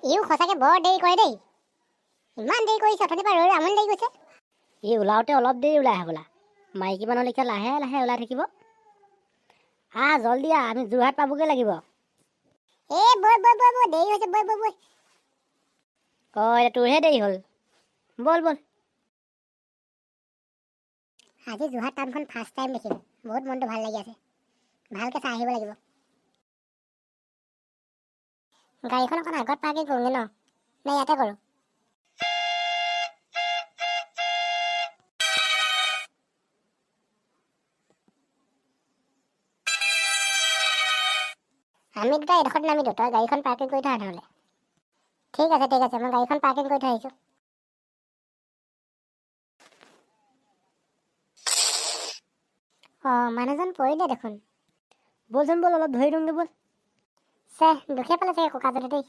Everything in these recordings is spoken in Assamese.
ইও সঁচাকে বৰ দেৰি কৰে দেই। ইমান দেৰি কৰিছে, অথনিৰ পৰা ৰৈ আমনি লাগি গৈছে। ই ওলাওঁতে অলপ দেৰি ওলাই হ'বলা। মাইকী মানুহৰ লেখীয়া লাহে লাহে ওলাই থাকিব। জলদি আমি যোৰহাট পাবগৈ লাগিব। বৈ দেৰি হৈছে, বৈ। এতিয়া তোৰহে দেৰি হ'ল। বল। আজি যোৰহাট টাউনখন ফাৰ্ষ্ট টাইম দেখিম। বহুত মনটো ভাল লাগি আছে। ভালকৈ চাই আহিব লাগিব। গাড়ীখন অকণ আগত পাৰ্কিং কৰোঁগৈ ন? নে ইয়াতে কৰোঁ? আমি দুটা এডোখৰত নামি দিওঁ, তই গাড়ীখন পাৰ্কিং কৰি থৈ নহ'লে। ঠিক আছে, মই গাড়ীখন পাৰ্কিং কৰি থৈ আহিছোঁ। মানুহজন পৰিলে দেখোন। বল অলপ ধৰি দিওঁগৈ বল। দুখে পালে চাগে ককাজনে দেই।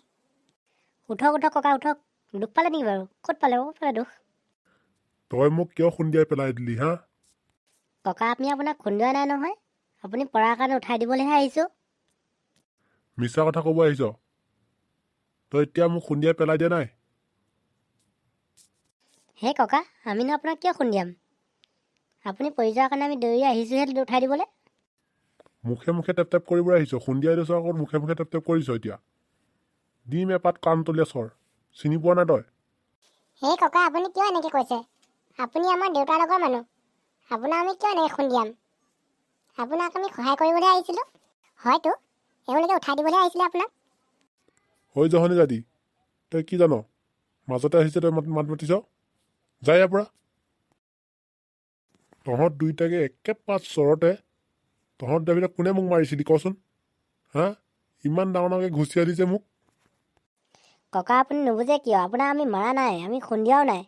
উঠক ককা উঠক। দুখ পালে নেকি বাৰু? ক'ত পালে পালে দুখ? তই মোক কিয় খুন্দিয়াই পেলাই দিলি হা? ককা আপুনি আপোনাক খুন্দুৱাই নাই নহয়। আপুনি পৰাৰ কাৰণে উঠাই দিবলৈহে আহিছোঁ। মিছা কথা ক'ব আহিছ? তই এতিয়া মোক খুন্দিয়াই পেলাই দিয়া নাই? হে ককা, আমিনো আপোনাক কিয় খুন্দিয়াম? আপুনি পৰি যোৱাৰ কাৰণে আমি দৌৰি আহিছোঁহে উঠাই দিবলৈ। মুখে টেপ কৰিবলৈ আহিছ, খুন্দিয়াই দিছ আকৌ মুখে টেপ কৰিছ। এতিয়া দিম এপাত কাণতলীয়া চৰ। চিনি পোৱা নাই তই? হে ককা, আপুনি কিয় এনেকৈ কৈছে? আপুনি আমাৰ দেউতাৰ লগৰ মানুহ। আপোনাক আমি কিয় এনেকৈ খুন্দিয়াম? আপোনাক আমি সহায় কৰিবলৈ আহিছিলোঁ। হয়তো এওঁলোকে উঠাই দিবলৈ আহিছিলে আপোনাক। হৈ জহনি জাতি, তই কি জান? মাজতে আহিছে তই মাত মাতিছ? যাই ইয়াৰ পৰা। তহঁত দুইটাকে একে পাঁচ চৰতে তহঁত দুটা কোনে মোক মাৰিছিলি কচোন? হা? ইমান ডাঙৰকৈ ঘুচিয়াই দিছে মোক। ককা আপুনি নুবুজে কিয়? আপোনাক আমি মৰা নাই, আমি খুন্দিয়াও নাই।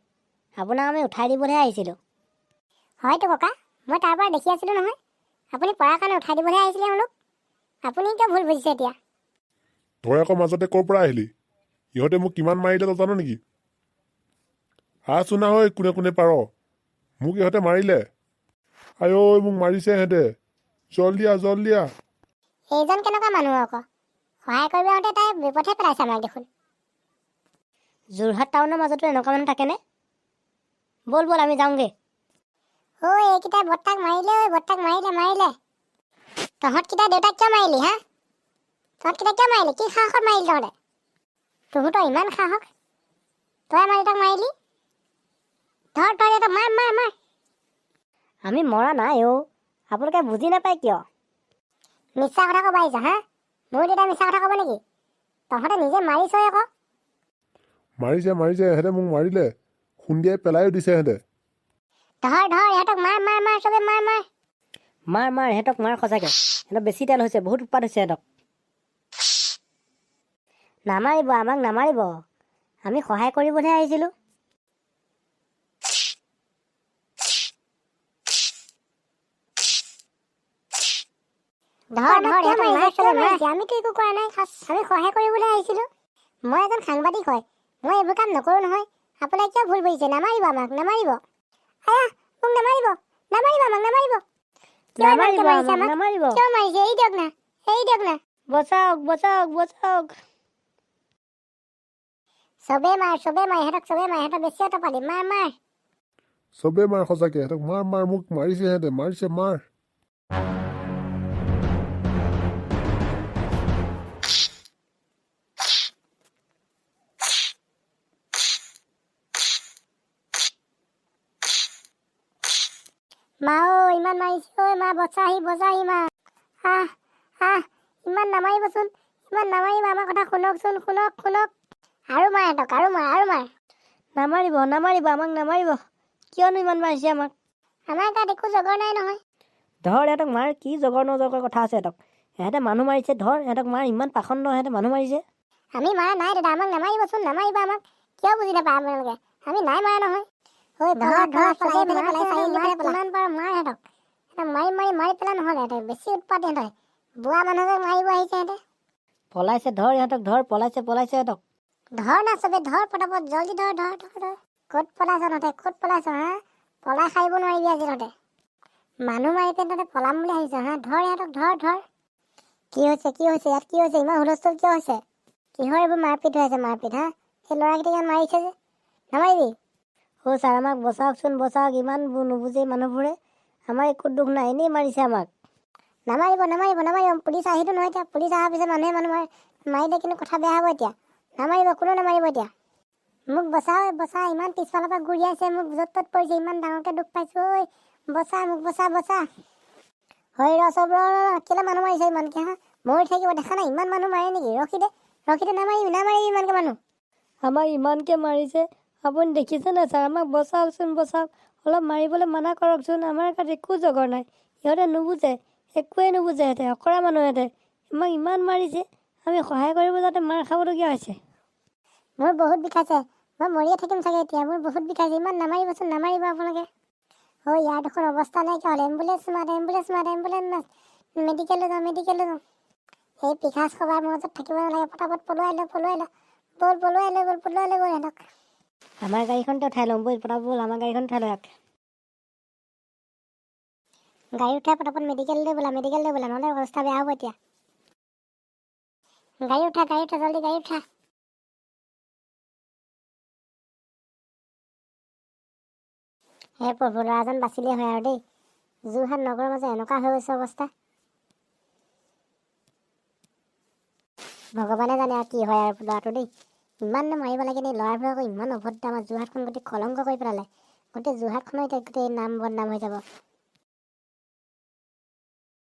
আপোনাক আমি উঠাই দিবলৈহে আহিছিলোঁ। হয়তো ককা, মই তাৰ পৰা দেখি আছিলোঁ নহয়। আপুনি পৰাৰ কাৰণে উঠাই দিবলৈহে আহিছিলে এওঁলোক। আপুনি কিয় ভুল বুজিছে এতিয়া? তই আকৌ মাজতে ক'ৰ পৰা আহিলি? ইহঁতে মোক কিমান মাৰিলে তই জান নেকি? চোনা হৈ কোনে পাৰ। মোক ইহঁতে মাৰিলে। আই মোক মাৰিছে ইহঁতে। জলদি আহ। এইজন কেনেকুৱা মানুহ আকৌ? সহায় কৰিব আহোঁতে তাই বিপদহে পেলাইছে আমাক দেখোন। যোৰহাট টাউনৰ মাজতো এনেকুৱা মানুহ থাকেনে? বল আমি যাওঁগৈ। এইকেইটাই বৰ্তাক মাৰিলে, মাৰিলে। তহঁতকেইটা দেউতাক কিয় মাৰিলি হা? তহঁতকেইটা কিয় মাৰিলি? কি সাহসত মাৰিলি তহঁতে? তহঁতৰ ইমান সাহস, তই আমাৰ দেউতাক মাৰিলি? ধৰ দেউতাক মাৰ। আমি মৰা নাই আপোনালোকে বুজি নাপায় কিয়? মিছা কথা ক'ব আহিছ হা? মোৰ দেউতাই মিছা কথা ক'ব নেকি? তহঁতে নিজে মাৰিছ আকৌ। মাৰিছে ইহঁতে মোক মাৰিলে। খুন্দিয়াই পেলাইও দিছে ইহঁতে। ধৰ ইহঁতক মাৰ, চবে মাৰ। মাৰ ইহঁতক মাৰ সঁচাকৈ। সিহঁতক বেছি তেল হৈছে, বহুত উৎপাত হৈছে সিহঁতক। নামাৰিব, আমাক নামাৰিব। আমি সহায় কৰিবলৈহে আহিছিলোঁ। আমিতো একো কৰা নাই, আমি সহায় কৰিবলৈ আহিছিলোঁ। মই এজন সাংবাদিক হয়, মই এইবোৰ কাম নকৰোঁ নহয়। আপোনাক কিয় ভুল বুজিছে? নামাৰিব আমাক, নামাৰিব। মোক নামাৰিব আমাক। কিয় মাৰিছে? এৰি দিয়ক না। বচাওক। চবেই মাৰ, ইহঁতক বেছি অতপালি। মাৰ। চবেই মাৰ সঁচাকে। ইহঁতক মাৰ। মোক মাৰিছে ইহঁতে, মাৰ। মা ইমান মাৰিছে মা, বচাহি মা। ইমান নামাৰিবচোন, নামাৰিব। আমাৰ কথা শুনকচোন। আৰু মাৰ ইহঁতক, আৰু মাৰ। নামাৰিব, আমাক নামাৰিব। কিয়নো ইমান মাৰিছে আমাক? আমাৰ তাত একো জগৰ নাই নহয়। ধৰ ইহঁতক মাৰ। কি জগৰ নজগৰ কথা আছে ইহঁতক? ইহঁতে মানুহ মাৰিছে, ধৰ ইহঁতক মাৰ। ইমান পাখণ্ড, ইহঁতে মানুহ মাৰিছে। আমি মাৰা নাই দাদা, আমাক নামাৰিবচোন, নামাৰিব আমাক। কিয় বুজি নাপায় আপোনালোকে? আমি নাই মাৰা নহয়। কিমান পাৰ মাৰ ইহঁতক। মাৰি পেলা নহ'লে ইহঁতে বেছি উৎপাত। ইহঁতে বুঢ়া মানুহক মাৰিব আহিছে ইহঁতে। পলাইছে, ধৰ ইহঁতক ধৰ। পলাইছে ইহঁতক। ধৰ না চবে, ধৰ পটাপট, জলদি ধৰ। ক'ত পলাইছ হা? পলাই খাৰিব নোৱাৰিবি আজি তহঁতে। মানুহ মাৰি পেলাই তহঁতে পলাম বুলি ভাবিছ হা? ধৰ ইহঁতক, ধৰ। কি হৈছে ইয়াত? কি হৈছে? ইমান হুলস্থুল কিয় হৈছে? কিহৰ এইবোৰ মাৰপিট হৈ আছে মাৰপিট হা সেই ল'ৰাকেইটাক ইয়াত মাৰিছে যে নামাৰিবি অ' ছাৰ আমাক বচাওকচোন বচাওক ইমান নুবুজে মানুহবোৰে আমাৰ একো দুখ নাই এনেই মাৰিছে আমাক নামাৰিব নামাৰিব নামাৰিব পুলিচ আহিতো নহয় এতিয়া পুলিচ অহাৰ পিছত মানুহে মানুহ মাৰিলে কিন্তু কথা বেয়া হ'ব এতিয়া নামাৰিব কোনো নামাৰিব এতিয়া মোক বচাও বচা ইমান পিছফালৰ পৰা ঘূৰি আছে মোক য'ত ত'ত পৰিছে ইমান ডাঙৰকৈ দুখ পাইছোঁ ঐ বচা মোক বচা বচা হয় চব কেলৈ মানুহ মাৰিছে ইমানকৈ হা মৰি থাকিব দেখা নাই ইমান মানুহ মাৰে নেকি ৰখি দে নামাৰিবি ইমানকৈ মানুহ আমাক ইমানকৈ মাৰিছে আপুনি দেখিছে নাই ছাৰ আমাক বচাওকচোন বচাওক অলপ মাৰিবলৈ মানা কৰকচোন আমাৰ গাত একো জগৰ নাই সিহঁতে নুবুজে একোৱেই নুবুজে সিহঁতে অকৰা মানুহ সিহঁতে আমাক ইমান মাৰিছে আমি সহায় কৰিব যাতে মাৰ খাবলগীয়া হৈছে মোৰ বহুত বিষাইছে মই মৰিয়ে থাকিম চাগে এতিয়া মোৰ বহুত বিষাইছে ইমান নামাৰিবচোন নামাৰিব আপোনালোকে হয় ইয়াৰ দেখোন অৱস্থা নাইকিয়া হ'ল এম্বুলেঞ্চ মাত মেডিকেললৈ যাওঁ এই পিশাচ সভাৰ মাজত থাকিব নালাগে পটাপট পলুৱাই লওঁ পলুৱাই লৈ গ'ল সিহঁতক আমাৰ গাড়ীখনতে উঠাই ল'ম ব'ল পটাপট ব'ল আমাৰ গাড়ীখন উঠাই লওক গাড়ী উঠাই পটাপট মেডিকেললৈ ব'লা নহ'লে অৱস্থা বেয়া হ'ব এতিয়া গাড়ী উঠা জলদি গাড়ী উঠা হে প্ৰভু ল'ৰাজন বাচিলেই হয় আৰু দেই যোৰহাট নগৰৰ মাজত এনেকুৱা হৈ গৈছে অৱস্থা ভগৱানে জানে আৰু কি হয় আৰু ল'ৰাটো দেই ইমান মাৰিব লাগে নে ল'ৰাবোৰে আকৌ ইমান অভদ্ৰ আমাৰ যোৰহাটখন গোটেই কলংক কৰি পেলালে গোটেই যোৰহাটখনৰ এতিয়া গোটেই নাম বদনাম হৈ যাব